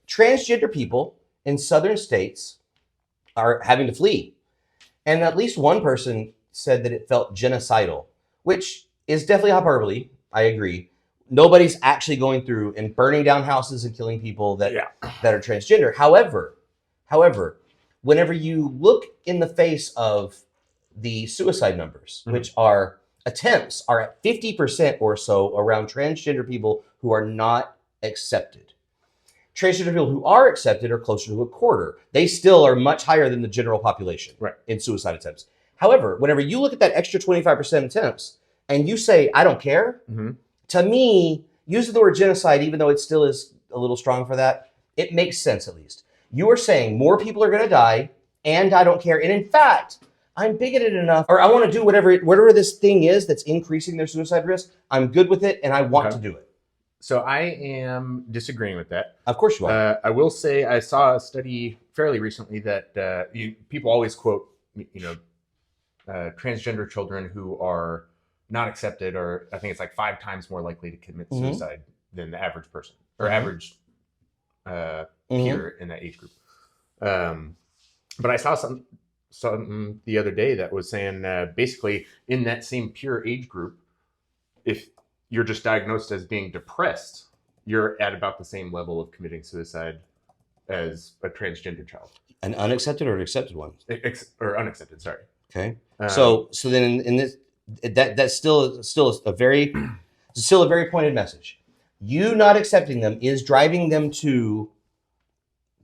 transgender people in southern states are having to flee. And at least one person said that it felt genocidal, which is definitely hyperbole. I agree. Nobody's actually going through and burning down houses and killing people that are transgender. However, whenever you look in the face of the suicide numbers, which are attempts are at 50% or so around transgender people who are not accepted. Transgender people who are accepted are closer to a quarter. They still are much higher than the general population in suicide attempts. However, whenever you look at that extra 25% attempts and you say, I don't care, to me, using the word genocide, even though it still is a little strong for that, it makes sense at least. You are saying more people are going to die and I don't care. And in fact, I'm bigoted enough, or I want to do whatever this thing is that's increasing their suicide risk. I'm good with it and I want to do it. So I am disagreeing with that. Of course you are. I will say I saw a study fairly recently that people always quote, transgender children who are not accepted, or I think it's like 5 times more likely to commit suicide than the average person or average peer in that age group. But I saw something the other day that was saying basically in that same peer age group, if you're just diagnosed as being depressed, you're at about the same level of committing suicide as a transgender child. An unaccepted or an accepted one? Or unaccepted, sorry. Okay. So then in this, that's still a very pointed message. You not accepting them is driving them to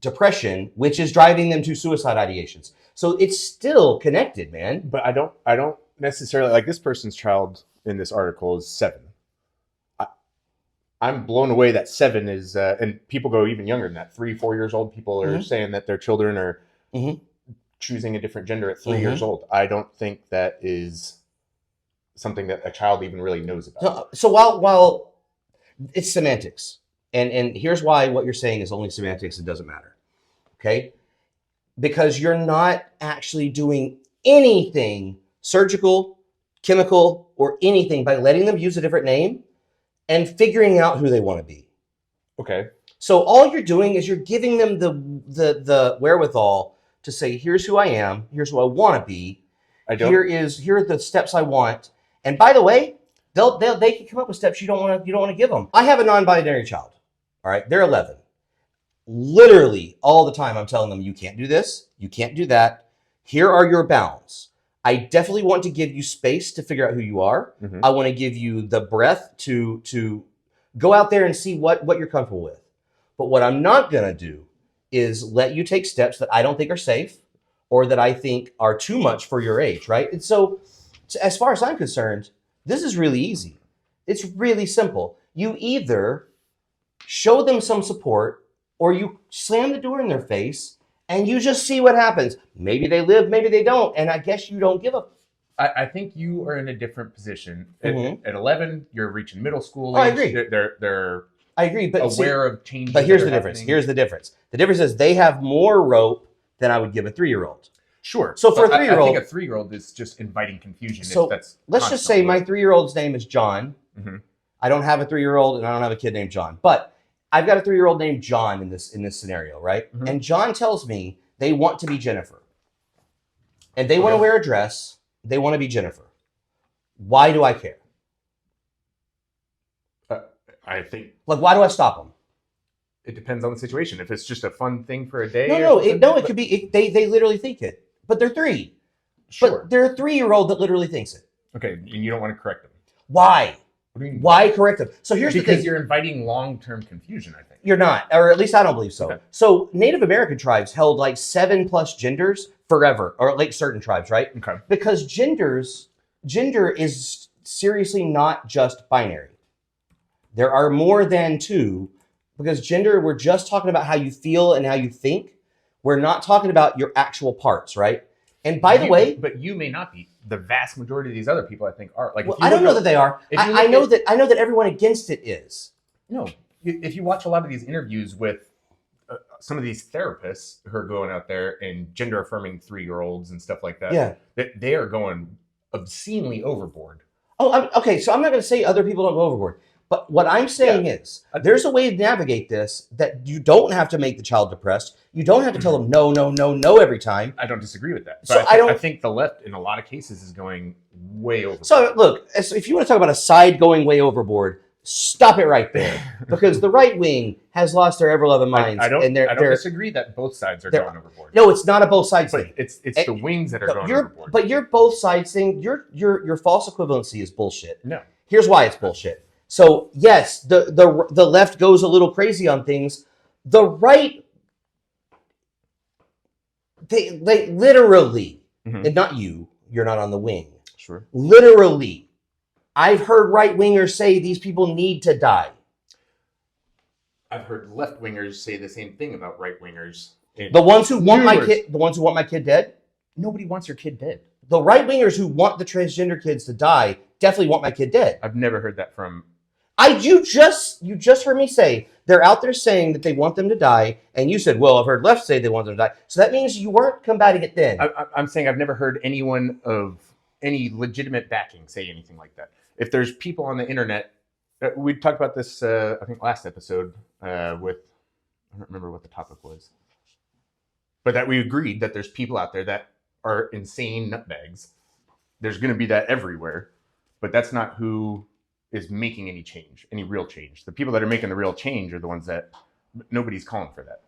depression, which is driving them to suicide ideations. So it's still connected, man. But I don't necessarily, like, this person's child in this article is 7. I'm blown away that 7 is, and people go even younger than that. 3, 4 years old, people are saying that their children are choosing a different gender at 3 years old. I don't think that is something that a child even really knows about. So while it's semantics, and here's why what you're saying is only semantics, it doesn't matter. Okay? Because you're not actually doing anything surgical, chemical, or anything by letting them use a different name and figuring out who they want to be. Okay. So all you're doing is you're giving them the wherewithal to say, here's who I am, here's who I want to be. Here are the steps I want. And by the way, they can come up with steps you don't want to give them. I have a non-binary child. All right, they're 11. Literally all the time I'm telling them, you can't do this, you can't do that. Here are your bounds. I definitely want to give you space to figure out who you are. I want to give you the breath to go out there and see what you're comfortable with. But what I'm not going to do is let you take steps that I don't think are safe or that I think are too much for your age, right? And so as far as I'm concerned, this is really easy. It's really simple. You either show them some support or you slam the door in their face and you just see what happens. Maybe they live, maybe they don't. And I guess you don't give a... I think you are in a different position. At 11, you're reaching middle school age. I agree. They're I agree, but aware of changes. But here's the difference. Here's the difference. The difference is they have more rope than I would give a 3-year-old. Sure. So for a 3-year-old... I think a 3-year-old is just inviting confusion. So let's just say my 3-year-old's name is John. I don't have a 3-year-old and I don't have a kid named John. But I've got a 3-year-old named John in this scenario, right? And John tells me they want to be Jennifer. And they want to wear a dress. They want to be Jennifer. Why do I care? I think... Like, why do I stop them? It depends on the situation. If it's just a fun thing for a day... It could be... They literally think it. But they're 3. Sure. But they're a 3-year-old that literally thinks it. Okay, and you don't want to correct them. Why? What do you mean? Why correct them? So here's the thing. Because you're inviting long-term confusion, I think. You're not, or at least I don't believe so. Okay. So Native American tribes held like 7+ genders forever, or like certain tribes, right? Okay. Because gender is seriously not just binary. There are more than 2, because gender, we're just talking about how you feel and how you think. We're not talking about your actual parts, right? And by the way... But you may not be. The vast majority of these other people, I think, are. Like, well, I don't know that they are. I know that everyone against it is. No. If you watch a lot of these interviews with some of these therapists who are going out there and gender-affirming 3-year-olds and stuff like that, that they are going obscenely overboard. Oh, okay. So I'm not going to say other people don't go overboard. But what I'm saying is, there's a way to navigate this that you don't have to make the child depressed. You don't have to tell them no, no, no, no every time. I don't disagree with that. But So I think the left, in a lot of cases, is going way overboard. So look, if you want to talk about a side going way overboard, stop it right there, because the right wing has lost their ever-loving minds. I don't they're disagree that both sides are going overboard. No, it's not a both sides thing. It's the wings that are going overboard. But your both sides thing, your false equivalency is bullshit. No. Here's why it's bullshit. So yes, the left goes a little crazy on things. The right, they literally, and not you're not on the wing. Sure. Literally, I've heard right wingers say these people need to die. I've heard left wingers say the same thing about right wingers. The ones who want my kid dead. Nobody wants your kid dead. The right wingers who want the transgender kids to die definitely want my kid dead. I've never heard that from. You just heard me say they're out there saying that they want them to die, and you said, well, I've heard left say they want them to die. So that means you weren't combating it then. I'm saying I've never heard anyone of any legitimate backing say anything like that. If there's people on the internet, we talked about this, I think last episode with, I don't remember what the topic was, but that we agreed that there's people out there that are insane nutbags. There's going to be that everywhere, but that's not who is making any change, any real change. The people that are making the real change are the ones that nobody's calling for that.